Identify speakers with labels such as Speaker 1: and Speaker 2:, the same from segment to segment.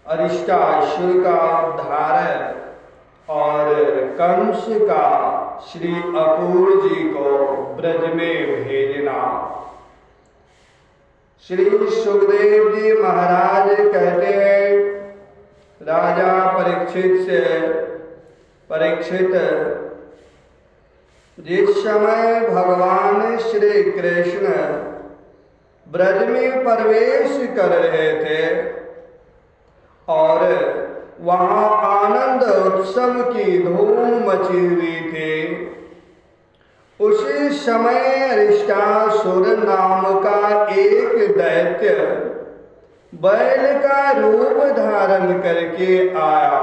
Speaker 1: अरिष्टासुर का उद्धार और कंस का श्री अपूर जी को ब्रज में भेजना। श्री सुखदेव जी महाराज कहते हैं, राजा परीक्षित से, परीक्षित, जिस समय भगवान श्री कृष्ण ब्रज में प्रवेश कर रहे थे और वहां आनंद उत्सव की धूम मची हुई थी, उसी समय अरिष्टासुर नाम का एक दैत्य बैल का रूप धारण करके आया।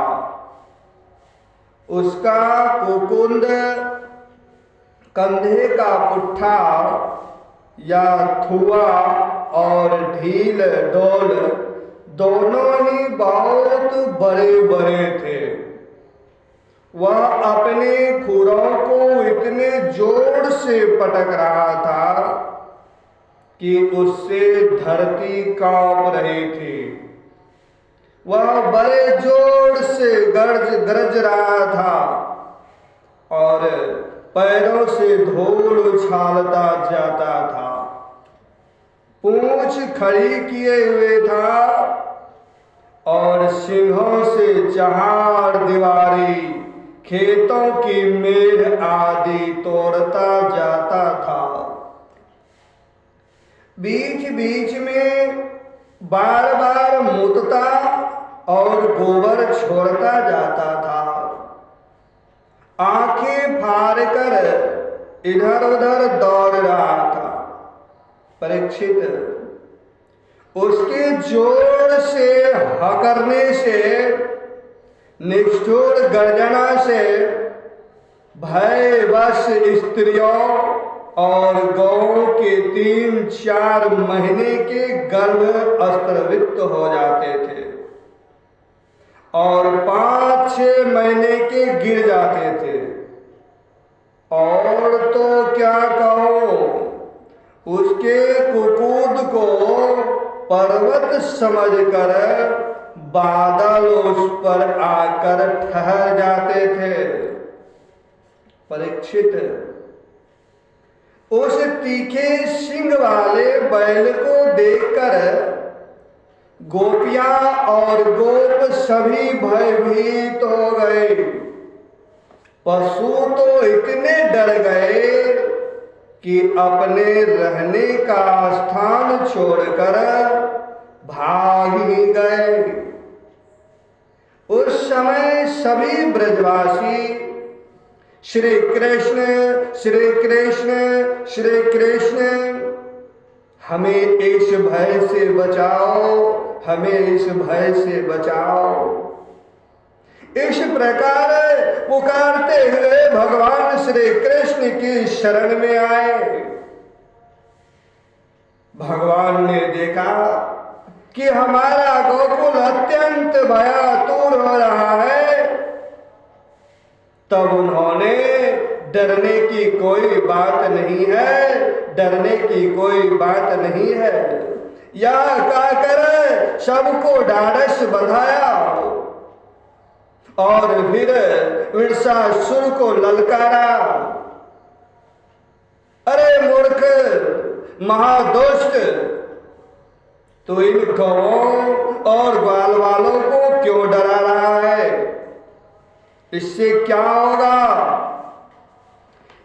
Speaker 1: उसका कुकुंद, कंधे का पुट्ठा या थुआ और ढील डोल दोनों ही बहुत बड़े बड़े थे। वह अपने खुरों को इतने जोर से पटक रहा था कि उससे धरती कांप रही थी। वह बड़े जोर से गरज रहा था और पैरों से धूल उछालता जाता था। पूंछ खड़ी किए हुए था और सिंहों से चहाड़ दीवारी, खेतों की मेढ़ आदि तोड़ता जाता था। बीच बीच में बार बार मूतता और गोबर छोड़ता जाता था। आंखें फाड़ कर इधर उधर दौड़ रहा था। परीक्षित, उसके जोर से हकरने से, निष्ठुर गर्जना से भयवश स्त्रियों और गौओं के 3-4 महीने के गर्भ अस्त्रवित हो जाते थे और 5-6 महीने के गिर जाते थे। और तो क्या कहो, उसके कुकुद को पर्वत समझकर बादल उस पर आकर ठहर जाते थे। परीक्षित, उस तीखे सिंग वाले बैल को देखकर गोपियां और गोप सभी भयभीत हो गए। पशु तो इतने डर गए कि अपने रहने का स्थान छोड़कर भाग ही गए। उस समय सभी ब्रजवासी श्री कृष्ण श्री कृष्ण श्री कृष्ण, हमें इस भय से बचाओ, हमें इस भय से बचाओ, इस प्रकार पुकारते हुए भगवान श्री कृष्ण की शरण में आए। भगवान ने देखा कि हमारा गोकुल अत्यंत भयातुर हो रहा है, तब उन्होंने डरने की कोई बात नहीं है, डरने की कोई बात नहीं है, या कहकर सबको ढाढ़स बंधाया और फिर वृषासुर को ललकारा। अरे मूर्ख, महादुष्ट, तो इन गौओं और ग्वाल वालों को क्यों डरा रहा है? इससे क्या होगा?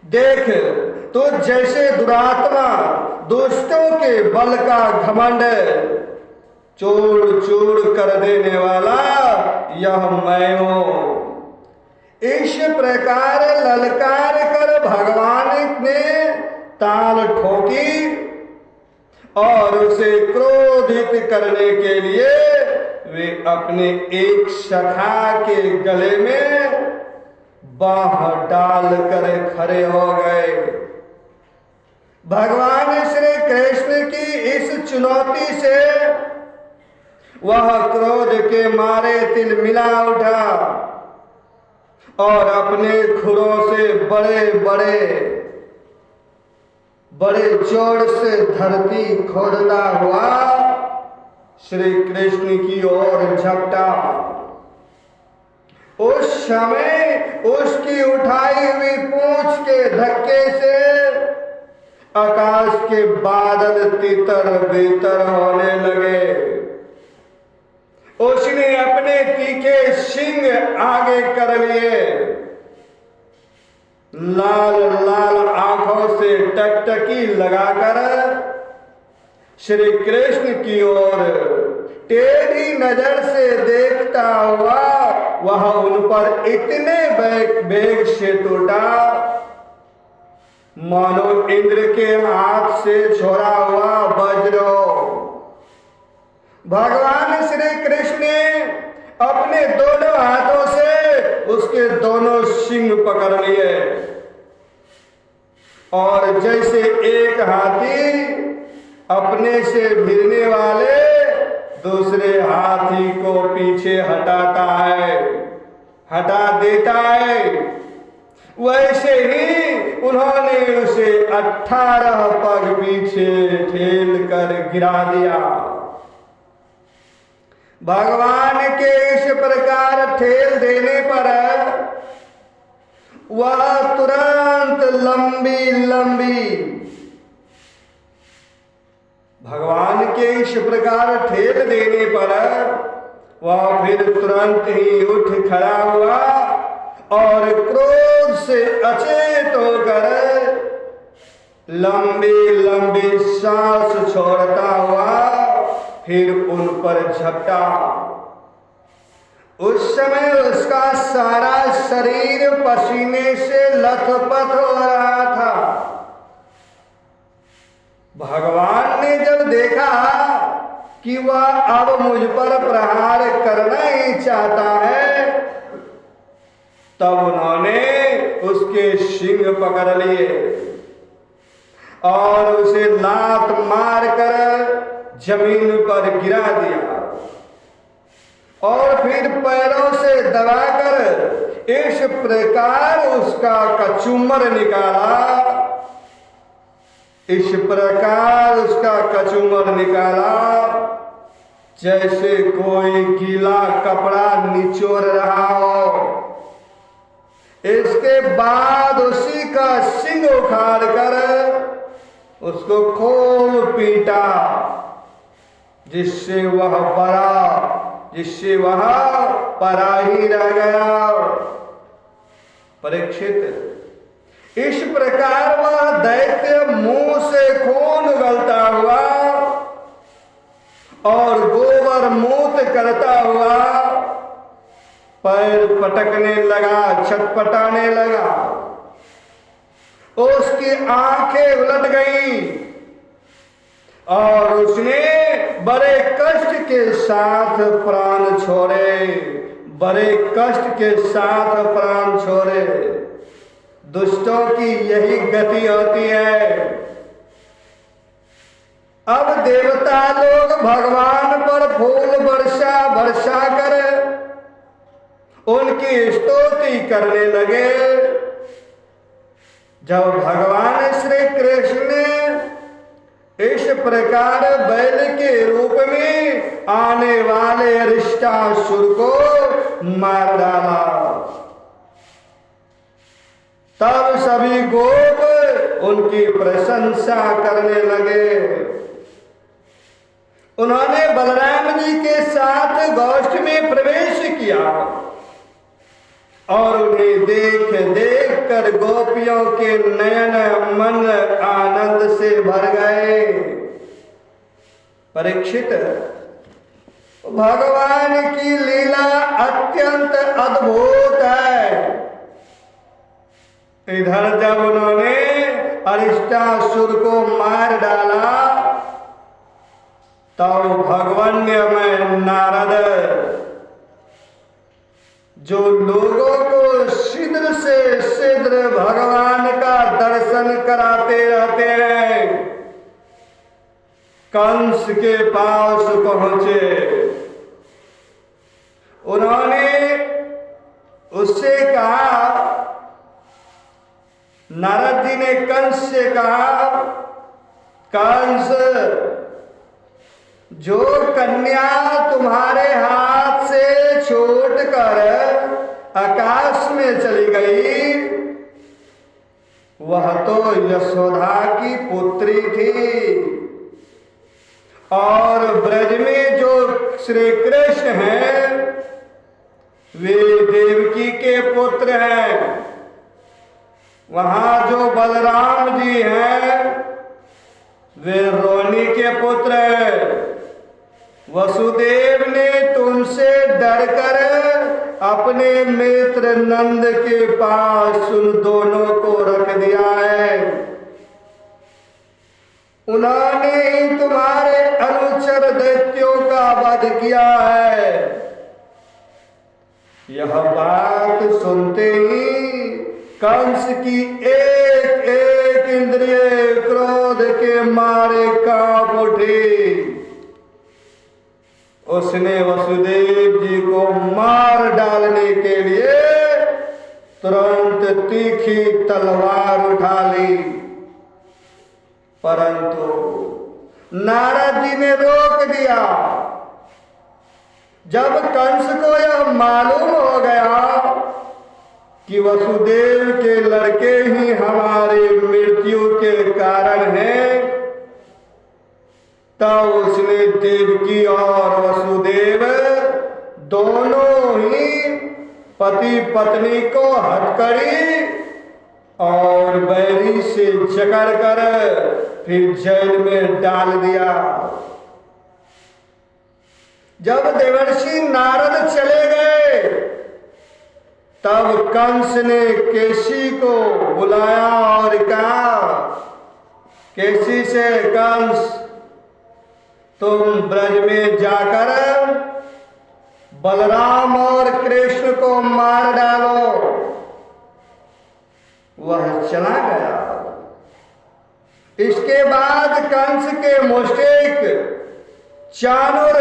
Speaker 1: देख, तो जैसे दुरात्मा दुष्टों के बल का घमंड चूर चूर कर देने वाला यह मैं हूं। इस प्रकार ललकार कर भगवान ने ताल ठोकी और उसे क्रोधित करने के लिए वे अपने एक सखा के गले में बाह डालकर खड़े हो गए। भगवान श्री कृष्ण की इस चुनौती से वह क्रोध के मारे तिलमिला उठा और अपने खुरों से बड़े जोर से धरती खोदता हुआ श्री कृष्ण की ओर झपटा। उस समय उसकी उठाई हुई पूंछ के धक्के से आकाश के बादल तितर बितर होने लगे। उसने अपने तीखे सिंग आगे कर लिए, लाल लाल आंखों से टकटकी लगाकर श्री कृष्ण की ओर टेढ़ी नजर से देखता हुआ वह उन पर इतने वेग से टूटा मानो इंद्र के हाथ से छोड़ा हुआ वज्र हो। भगवान श्री कृष्ण ने अपने दोनों हाथों से उसके दोनों सिंग पकड़ लिए और जैसे एक हाथी अपने से भिड़ने वाले दूसरे हाथी को पीछे हटाता है, हटा देता है, वैसे ही उन्होंने उसे 18 पग पीछे ठेल कर गिरा दिया। भगवान के इस प्रकार ठेल देने पर वह तुरंत लंबी लंबी भगवान के इस प्रकार ठेल देने पर वह फिर तुरंत ही उठ खड़ा हुआ और क्रोध से अचेत होकर लंबी लंबी सांस छोड़ता हुआ फिर उन पर झपटा। उस समय उसका सारा शरीर पसीने से लथपथ हो रहा था। भगवान ने जब देखा कि वह अब मुझ पर प्रहार करना ही चाहता है, तब उन्होंने उसके सिंग पकड़ लिए और उसे लात मारकर जमीन पर गिरा दिया और फिर पैरों से दबाकर इस प्रकार उसका कचूमर निकाला, इस प्रकार उसका कचूमर निकाला जैसे कोई गीला कपड़ा निचोड़ रहा हो। इसके बाद उसी का सिंग उखाड़ कर उसको खूब पीटा, जिससे वह पराही रह गया। परीक्षित, इस प्रकार वह दैत्य मुंह से खून उगलता हुआ और गोबर मूत करता हुआ पैर पटकने लगा, छटपटाने लगा। उसकी आंखें उलट गईं और उसने बड़े कष्ट के साथ प्राण छोड़े, बड़े कष्ट के साथ प्राण छोड़े। दुष्टों की यही गति होती है। अब देवता लोग भगवान पर फूल वर्षा कर उनकी स्तुति करने लगे। जब भगवान श्री कृष्ण ने इस प्रकार बैल के रूप में आने वाले अरिष्टासुर को मार डाला, तब सभी गोप उनकी प्रशंसा करने लगे। उन्होंने बलराम जी के साथ गोष्ठ में प्रवेश किया और उन्हें देख देख कर गोपियों के नयन मन आनंद से भर गए। परीक्षित, भगवान की लीला अत्यंत अद्भुत है। इधर जब उन्होंने अरिष्टासुर को मार डाला, तब भगवन्य में नारद जो लोगों को शीघ्र से शीघ्र भगवान का दर्शन कराते रहते हैं, कंस के पास पहुंचे। उन्होंने उससे कहा, नारद जी ने कंस से कहा, कंस, जो कन्या तुम्हारे हाथ से छूटकर आकाश में चली गई वह तो यशोदा की पुत्री थी, और ब्रज में जो श्री कृष्ण हैं वे देवकी के पुत्र हैं। वहां जो बलराम जी हैं वे रोहिणी के पुत्र हैं। वसुदेव ने तुमसे डरकर अपने मित्र नंद के पास उन दोनों को रख दिया है। उन्होंने ही तुम्हारे अनुचर दैत्यों का वध किया है। यह बात सुनते ही कंस की एक एक इंद्रिय क्रोध के मारे कांप उठी। उसने वसुदेव जी को मार डालने के लिए तुरंत तीखी तलवार उठा ली, परंतु नारद जी ने रोक दिया। जब कंस को यह मालूम हो गया कि वसुदेव के लड़के ही हमारी मृत्यु के कारण हैं, तब उसने देवकी और वसुदेव दोनों ही पति पत्नी को हथकड़ी और बैरी से जकड़कर फिर जेल में डाल दिया। जब देवर्षि नारद चले गए तब कंस ने केशी को बुलाया और कहा, केशी से कंस तुम ब्रज में जाकर बलराम और कृष्ण को मार डालो। वह चला गया। इसके बाद कंस के मुश्तिक चाणूर,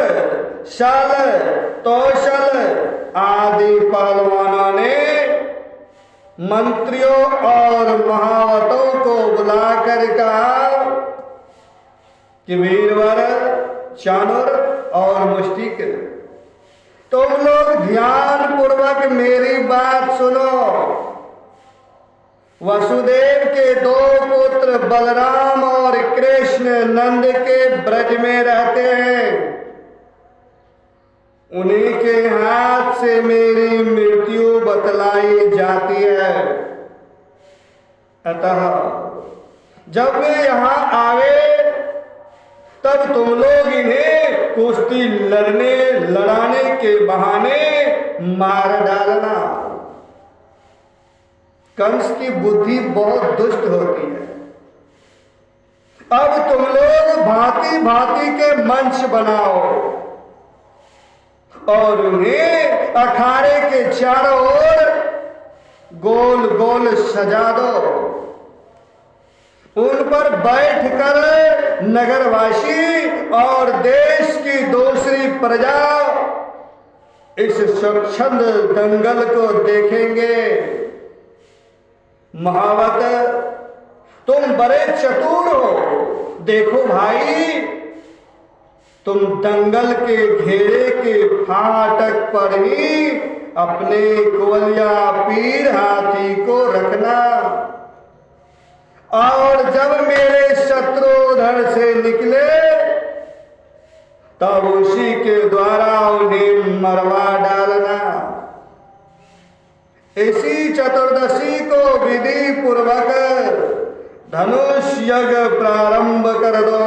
Speaker 1: शल, तौशल आदि पहलवानों ने मंत्रियों और महावतों को बुलाकर कहा कि वीरवर, चाणूर और मुष्टिक, तुम लोग ध्यान पूर्वक मेरी बात सुनो। वसुदेव के दो पुत्र बलराम और कृष्ण नंद के ब्रज में रहते हैं। उन्हीं के हाथ से मेरी मृत्यु बतलाई जाती है। अतः जब वे यहां आवे तब तुम लोग इन्हें कुश्ती लड़ाने के बहाने मार डालना। कंस की बुद्धि बहुत दुष्ट होती है। अब तुम लोग भांति भांति के मंच बनाओ और उन्हें अखाड़े के चारों ओर गोल गोल सजा दो। उन पर बैठकर नगरवासी और देश की दूसरी प्रजा इस स्वच्छंद दंगल को देखेंगे। महावत, तुम बड़े चतुर हो। देखो भाई, तुम दंगल के घेरे के फाटक पर ही अपने कुवलिया पीर हाथी को रखना, और जब मेरे शत्रु उधर से निकले तब उसी के द्वारा उन्हें मरवा डालना। इसी चतुर्दशी को विधि पूर्वक धनुष यज्ञ प्रारंभ कर दो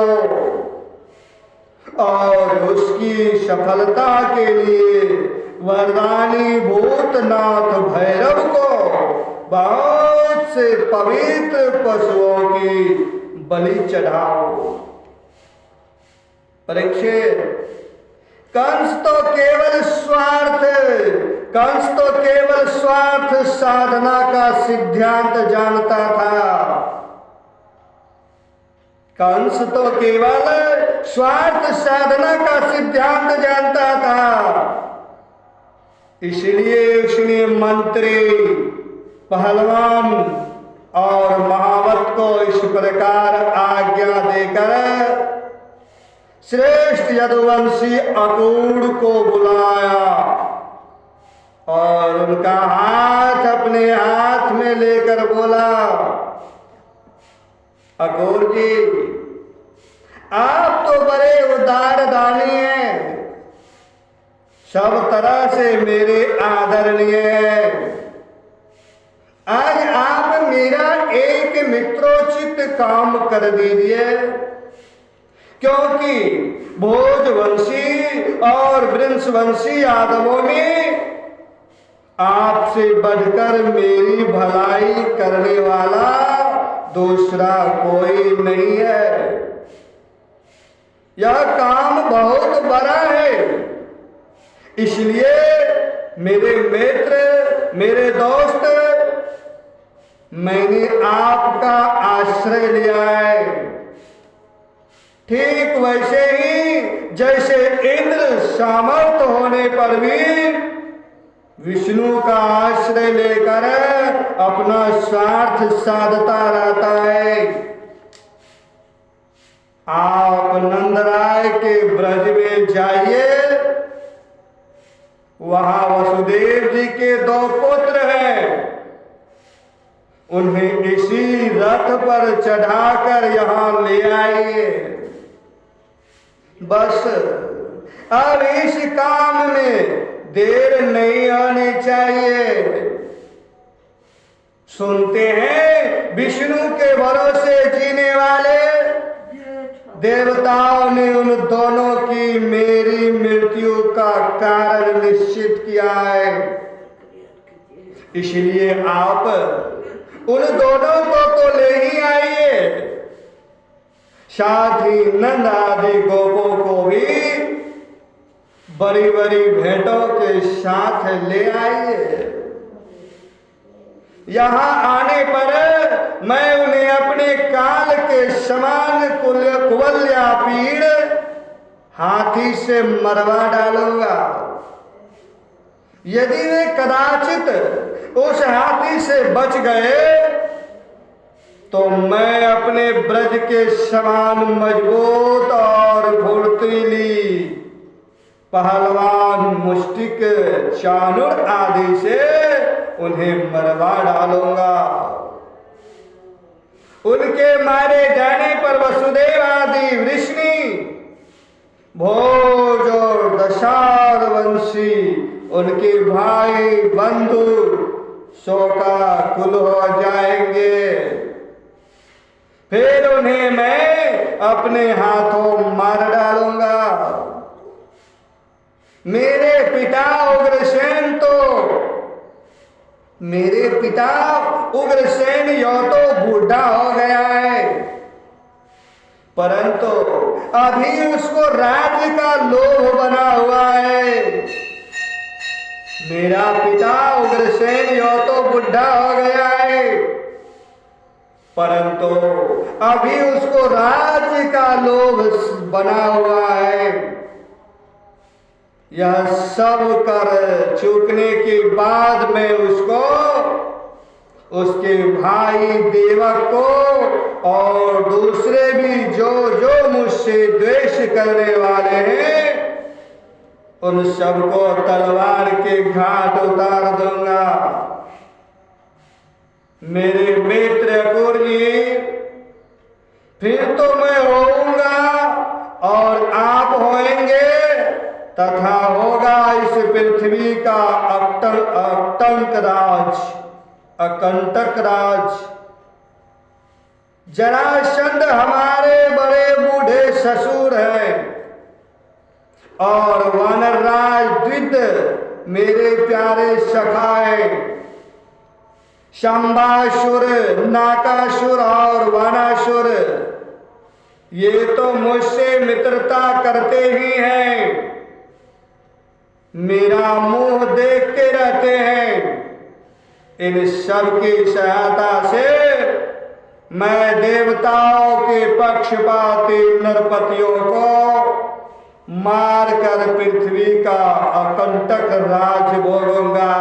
Speaker 1: और उसकी सफलता के लिए वरदानी भूतनाथ भैरव को बहुत से पवित्र पशुओं की बलि चढ़ाओ। परीक्षित, कंस तो केवल स्वार्थ साधना का सिद्धांत जानता था। कंस तो केवल स्वार्थ साधना का सिद्धांत जानता था। इसलिए उसने मंत्री, पहलवान और महावत को इस प्रकार आज्ञा देकर श्रेष्ठ यदुवंशी अकूर को बुलाया और उनका हाथ अपने हाथ में लेकर बोला, अकूर जी, आप तो बड़े उदार दानी हैं, सब तरह से मेरे आदरणीय हैं। आज आप मेरा एक मित्रोचित काम कर दीजिए, क्योंकि भोजवंशी और वृंशवंशी यादवों में आपसे बढ़कर मेरी भलाई करने वाला दूसरा कोई नहीं है। यह काम बहुत बड़ा है, इसलिए मेरे मित्र, मेरे दोस्त, मैंने आपका आश्रय लिया है। ठीक वैसे ही जैसे इंद्र सामर्थ होने पर भी विष्णु का आश्रय लेकर अपना स्वार्थ साधता रहता है। आप नंदराय के ब्रज में जाइए, वहां वसुदेव जी के 2 पुत्र हैं, उन्हें इसी रथ पर चढ़ाकर यहां ले आइए। बस अब इस काम में देर नहीं होनी चाहिए। सुनते हैं विष्णु के भरोसे जीने वाले देवताओं ने उन दोनों की मेरी मृत्यु का कारण निश्चित किया है, इसलिए आप उन दोनों को तो ले ही आइए, साथ ही नंद आदि गोपों को भी बड़ी बड़ी भेंटों के साथ ले आइए। यहां आने पर मैं उन्हें अपने काल के समान कुवल्या पीड़ हाथी से मरवा डालूंगा। यदि वे कदाचित उस हाथी से बच गए तो मैं अपने ब्रज के समान मजबूत और फुर्तीली पहलवान मुष्टिक चाणूर आदि से उन्हें मरवा डालूंगा। उनके मारे जाने पर वसुदेव आदि वृष्णि, भोज और दशार वंशी, उनके भाई बंधु शोकाकुल हो जाएंगे। फिर उन्हें मैं अपने हाथों मार डालूंगा। मेरे पिता उग्रसेन यो तो बूढ़ा हो गया है, परंतु अभी उसको राज्य का लोभ बना हुआ है। मेरा पिता उग्रसेन यो तो बूढ़ा हो गया है, परंतु अभी उसको राज्य का लोभ बना हुआ है। यह सब कर चूकने के बाद मैं उसको, उसके भाई देवक को और दूसरे भी जो जो मुझसे द्वेष करने वाले हैं, उन सबको तलवार के घाट उतार दूंगा। मेरे मित्र अकूर जी, फिर तो मैं होऊंगा और आप होएंगे, तथा होगा इस पृथ्वी का अकंटक राज। जरासंध हमारे बड़े बूढ़े ससुर हैं और वानरराज द्विद मेरे प्यारे सखा हैं। शंबासुर, नाकासुर और वानासुर ये तो मुझसे मित्रता करते ही हैं, मेरा मुंह देखते रहते हैं। इन सब की सहायता से मैं देवताओं के पक्षपाती नरपतियों को मारकर पृथ्वी का अकंटक राज भोगूंगा।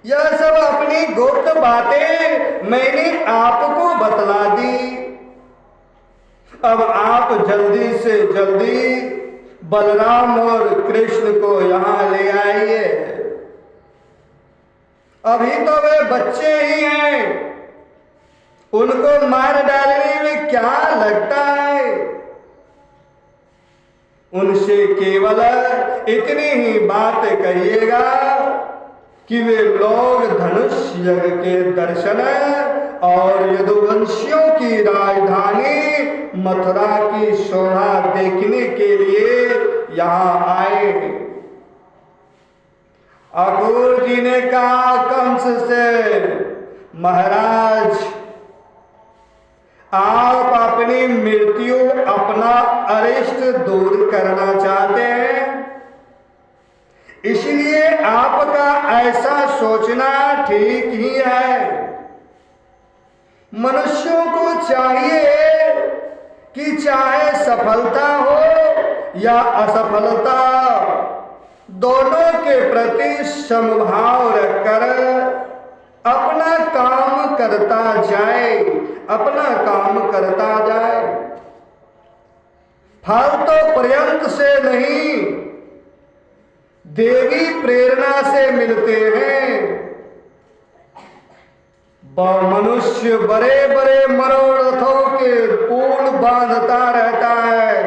Speaker 1: यह सब अपनी गुप्त बातें मैंने आपको बतला दी। अब आप जल्दी से जल्दी बलराम और कृष्ण को यहाँ ले आइए। अभी तो वे बच्चे ही हैं, उनको मार डालने में क्या लगता है। उनसे केवल इतनी ही बात कहिएगा कि वे लोग धनुष यज्ञ के दर्शन और यदुवंशियों की राजधानी मथुरा की शोभा देखने के लिए यहाँ आए। अक्रूर जी ने कहा कंस से, महाराज आप अपनी मृत्यु, अपना अरिष्ट दूर करना चाहते हैं, इसलिए आपका ऐसा सोचना ठीक ही है। मनुष्यों को चाहिए कि चाहे सफलता हो या असफलता, दोनों के प्रति समभाव रखकर अपना काम करता जाए, अपना काम करता जाए। फल तो पर्यंत से नहीं, देवी प्रेरणा से मिलते हैं। मनुष्य बड़े बड़े मनोरथों के पुल बांधता रहता है,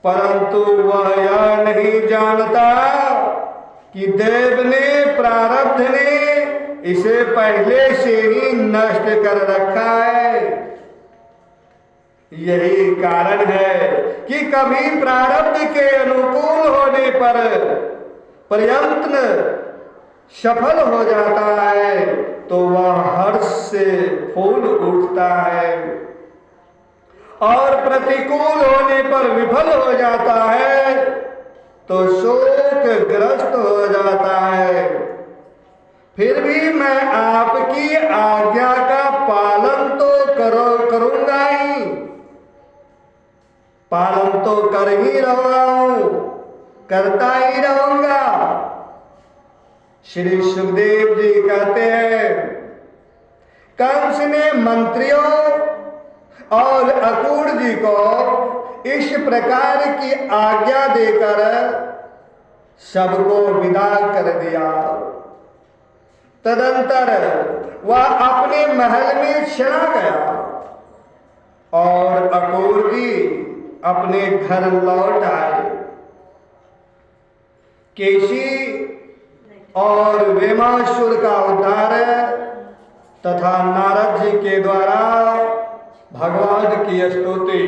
Speaker 1: परंतु वह यह नहीं जानता कि देव ने, प्रारब्ध ने इसे पहले से ही नष्ट कर रखा है। यही कारण है कि कभी प्रारब्ध के अनुकूल होने पर प्रयत्न सफल हो जाता है तो वह हर्ष से फूल उठता है, और प्रतिकूल होने पर विफल हो जाता है तो शोकग्रस्त हो जाता है। फिर भी मैं आपकी आज्ञा का पालन तो करूंगा ही, पालन तो कर ही रहा हूं, करता ही रहूंगा। श्री सुखदेव जी कहते हैं, कंस ने मंत्रियों और अक्रूर जी को इस प्रकार की आज्ञा देकर सबको विदा कर दिया। तदंतर वह अपने महल में चला गया और अक्रूर जी अपने घर लौट आए। केशी और वेमासुर का उद्धार तथा नारद जी के द्वारा भगवान की स्तुति।